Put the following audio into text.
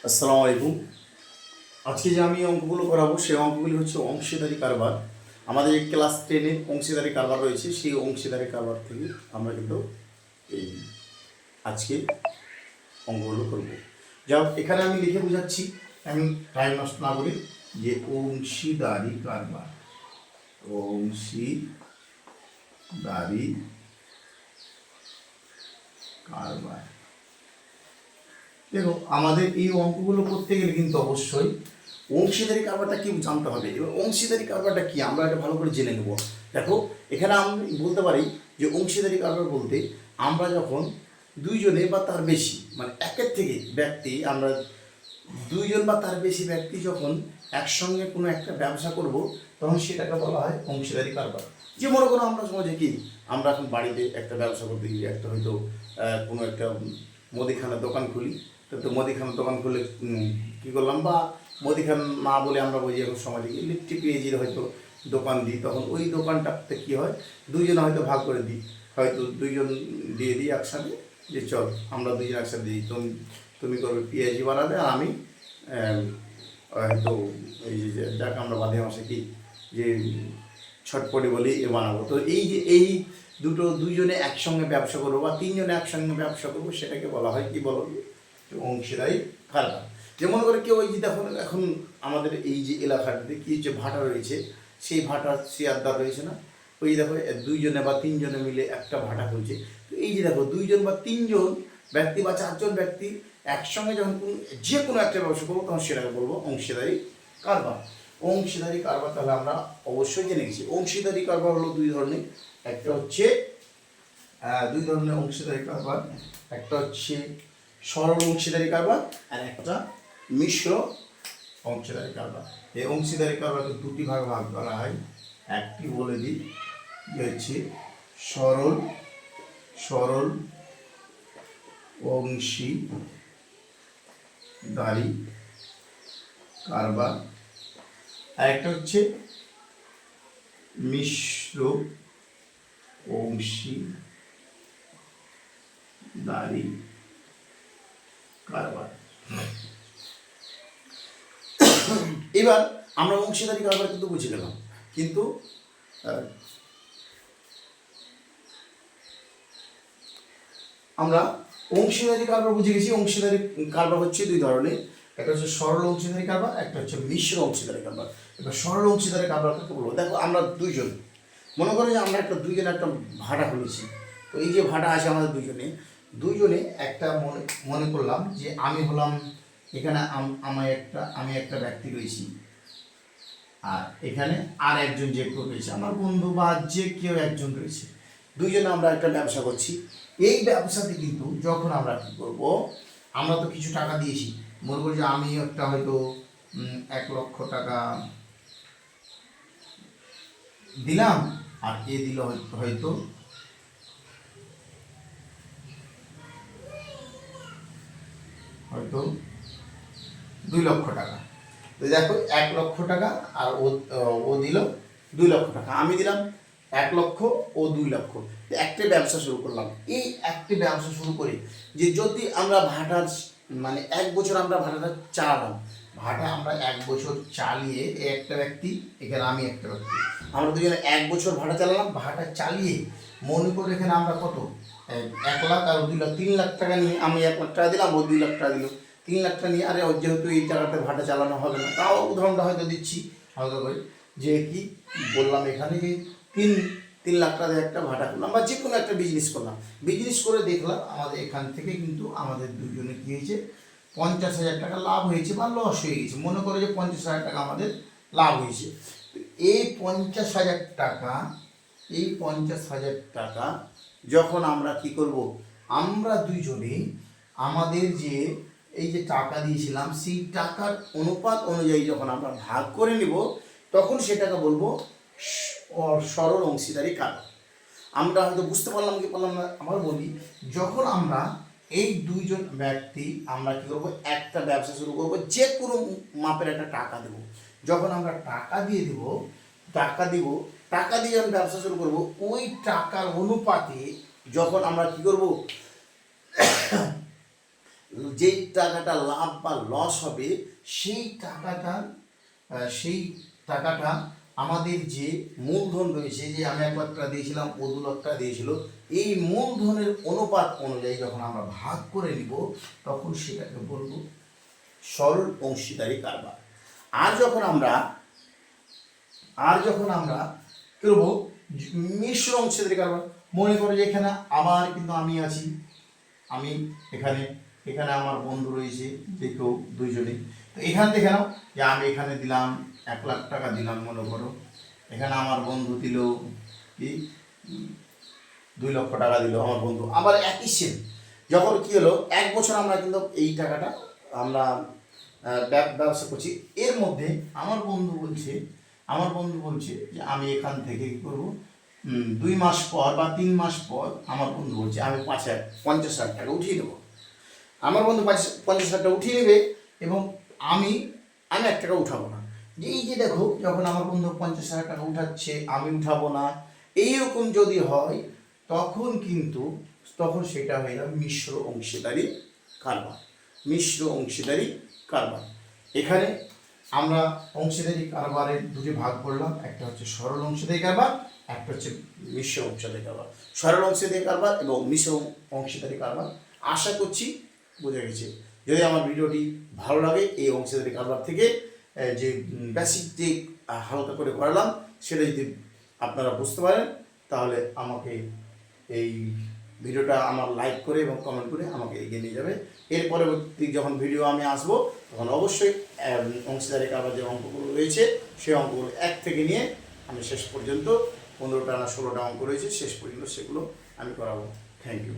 আসসালামু আলাইকুম। আজকে যে আমি অঙ্কগুলো করাবো সেই অঙ্কগুলি হচ্ছে অংশীদারি কারবার। আমাদের এই ক্লাস 10-এ অংশীদারি কারবার রয়েছে, সেই অংশীদারি কারবার থেকে আমরা কিন্তু এই আজকে অঙ্কগুলো করব। যা হোক, এখানে আমি লিখে বোঝাচ্ছি, আমি টাইম নষ্ট না করি, যে অংশীদারি কারবার। অংশীদারি কারবার। দেখো, আমাদের এই অঙ্কগুলো করতে গেলে কিন্তু অবশ্যই অংশীদারি কারবারটা কি জানতে হবে। এবার অংশীদারি কারবারটা কি আমরা এটা ভালো করে জেনে নেব। দেখো, এখানে আমি বলতে পারি যে অংশীদারি কারবার বলতে আমরা যখন দুইজনে বা তার বেশি, মানে একের থেকে ব্যক্তি, আমরা দুইজন বা তার বেশি ব্যক্তি যখন একসঙ্গে কোনো একটা ব্যবসা করব, তখন সেটাকে বলা হয় অংশীদারি কারবার। যে মনে করো আমরা সমাজে কি, আমরা এখন বাড়িতে একটা ব্যবসা করতে গিয়ে একটা হয়তো কোনো একটা মুদিখানার দোকান খুলি, তো মুদিখানার দোকান খুলে কী করলাম, বা মুদিখানা না বলে আমরা বুঝি এখন সমাজে কি লিট্টি পেঁয়াজির হয়তো দোকান দিই, তখন ওই দোকানটাতে কী হয়, দুইজনে হয়তো ভাগ করে দিই, হয়তো দুইজন দিয়ে দিই একসাথে, যে চল আমরা দুইজন একসাথে দিই, তুমি করবে পেঁয়াজি বানাবে আর আমি হয়তো এই যে যাকে আমরা বাঁধে মাসে কি যে ছটপটি বলি এ বানাবো। তো এই যে এই দুইজনে একসঙ্গে ব্যবসা করবো বা তিনজনে একসঙ্গে ব্যবসা করবো, সেটাকে বলা হয় কি বলো, অংশীদারি কারবার। যেমন করে কেউ ওই যে দেখুন, এখন আমাদের এই যে এলাকাটাতে কি যে ভাটা রয়েছে, সেই ভাটার শেয়ারদার রয়েছে না, ওই দেখো দুইজনে বা তিনজনে মিলে একটা ভাটা খুলছে। তো এই যে দেখো, দুইজন বা তিনজন ব্যক্তি বা চারজন ব্যক্তি একসঙ্গে যখন যে কোনো একটা ব্যবসা করবো, তখন সেটাকে বলবো অংশীদারি কারবার। অংশীদারি কারবার তাহলে আমরা অবশ্যই জেনে গেছি। অংশীদারি কারবার হলো দুই ধরনের। একটা হচ্ছে দুই ধরনের অংশীদারি কারবার, একটা হচ্ছে সরল অংশীদারি কারবার আর একটা মিশ্র অংশীদারি কারবার। এই অংশীদারি কারবারকে দুটি ভাগে ভাগ করা হয়। একটি বলে দিই যে হচ্ছে সরল অংশীদারি কারবার, আর একটা হচ্ছে মিশ্র অংশীদারি কারবার। এবার আমরা অংশীদারি কারবার কিন্তু বুঝে গেলাম, কিন্তু আমরা অংশীদারি কারবার বুঝে গেছি। অংশীদারি কারবার হচ্ছে দুই ধরনের, একটা হচ্ছে সরল অংশীদারি কারবার, একটা হচ্ছে মিশ্র অংশীদারি কারবার। এবার সরল অংশীদারি কারবার কাকে বলবো, দেখো আমরা দুইজন, মনে করো যে আমরা দুইজনে একটা ভাড়া খুলেছি। তো এই যে ভাড়া আছে আমাদের দুইজনে একটা মনে করলাম যে আমি হলাম এখানে, আমি একটা ব্যক্তি রয়েছি, আর এখানে আর একজন যে কেউ রয়েছে, আমার বন্ধু বা যে কেউ একজন রয়েছে, দুইজনে আমরা একটা ব্যবসা করছি। এই ব্যবসাতে কিন্তু যখন আমরা কী করবো, আমরা তো কিছু টাকা দিয়েছি, মনে করি যে আমি একটা হয়তো 1,00,000 টাকা দিলাম, আর এ দিল হয়তো 2,00,000 টাকা। তো দেখো, 1,00,000 টাকা আর ও দিল 2,00,000 টাকা, আমি দিলাম 1,00,000 ও 2,00,000। একটা ব্যবসা শুরু করলাম। এই একটি ব্যবসা শুরু করি যে যদি আমরা ভাটার, মানে 1 বছর আমরা ভাটাটা চালালাম, ভাটা আমরা 1 বছর চালিয়ে, একটা ব্যক্তি এখানে আমি একটা ব্যক্তি, আমরা দুজনে 1 বছর ভাটা চালালাম। ভাটা চালিয়ে মনে করে এখানে আমরা কত, 1,00,000 আর 2,00,000, 3,00,000 টাকা নিয়ে, আমি 1,00,000 টাকা দিলাম, ও 2,00,000 টাকা দিল, 3,00,000 টাকা নিয়ে, আরে যেহেতু এই জায়গাতে ভাটা চালানো হবে না, তাও উদাহরণটা হয়তো দিচ্ছি হালকা করে, যে কি বললাম এখানে যে 3,00,000 টাকা দিয়ে একটা ভাটা করলাম বা যে কোনো একটা বিজনেস করলাম। বিজনেস করে দেখলাম আমাদের এখান থেকে কিন্তু আমাদের দুজনে কী হয়েছে, 50,000 টাকা লাভ হয়েছে বা লস হয়ে গেছে। মনে করো যে 50,000 টাকা আমাদের লাভ হয়েছে। এই 50,000 টাকা যখন আমরা কি করব, আমরা দুইজনে আমাদের যে এই যে টাকা দিয়েছিলাম, সেই টাকার অনুপাত অনুযায়ী যখন আমরা ভাগ করে নিব, তখন সেটাকে বলবো সরল অংশীদারি কারবার। আমরা হয়তো বুঝতে পারলাম কি পারলাম না, আবার বলি, যখন আমরা এই দুইজন ব্যক্তি আমরা কী করবো, একটা ব্যবসা শুরু করবো, যে কোনো মাপের একটা টাকা দেবো। যখন আমরা টাকা দিয়ে যখন ব্যবসা শুরু করবো, ওই টাকার অনুপাতে যখন আমরা কী করবো, যেই টাকাটা লাভ বা লস হবে সেই টাকাটা আমাদের যে মূলধন রয়েছে, যে আমি 1 লাখ টাকা দিয়েছিলাম, ও 2 লাখ টাকা দিয়েছিল, এই মূলধনের অনুপাত অনুযায়ী যখন আমরা ভাগ করে নিব তখন সেটাকে বলবো সরল অংশীদারি কারবার। আর যখন আমরা কি করবো, মিশ্র অংশীদারি কারবার। মনে করো যে এখানে আবার কিন্তু আমি আছি, আমি এখানে আমার বন্ধু রয়েছে যে কেউ দুইজনে। তো এখান থেকে নাও যে আমি এখানে দিলাম 1 লাখ টাকা দিলাম, মনে করো এখানে আমার বন্ধু দিল কি 2 লক্ষ টাকা দিল আমার বন্ধু। আবার একই সেম যখন কি হলো, 1 বছর আমরা কিন্তু এই টাকাটা আমরা ব্যবসা করছি, এর মধ্যে আমার বন্ধু বলছে যে আমি এখান থেকে কি করবো, 2 মাস পর বা 3 মাস পর আমার বন্ধু বলছে আমি 50,000 টাকা উঠিয়ে নেবো। আমার বন্ধু 50,000 টাকা উঠিয়ে নেবে এবং আমি 1 টাকা উঠাবো না। এই যে দেখো, যখন আমার বন্ধু 50,000 টাকা উঠাচ্ছে, আমি উঠাবো না, এইরকম যদি হয় তখন সেটা হয়ে যাবে মিশ্র অংশীদারি কারবার। এখানে আমরা অংশীদারি কারবারের দুটি ভাগ করলাম, একটা হচ্ছে সরল অংশীদারি কারবার, একটা হচ্ছে মিশ্র অংশীদারি কারবার। সরল অংশীদারি কারবার এবং মিশ্র অংশীদারি কারবার আশা করছি বোঝা গেছে। যদি আমার ভিডিওটি ভালো লাগে, এই অংশীদারি কারবার থেকে যে বেসিক যে হালকা করে করালাম সেটা যদি আপনারা বুঝতে পারেন, তাহলে আমাকে এই ভিডিওটা আমার লাইক করে এবং কমেন্ট করে আমাকে এগিয়ে নিয়ে যাবে। এর পরবর্তী যখন ভিডিও আমি আসবো তখন অবশ্যই অংশীদারি কারবার যে অঙ্কগুলো রয়েছে সেই অঙ্কগুলো 1 থেকে নিয়ে আমি শেষ পর্যন্ত 15টা না 16টা অঙ্ক রয়েছে, শেষ পর্যন্ত সেগুলো আমি করাবো। Thank you.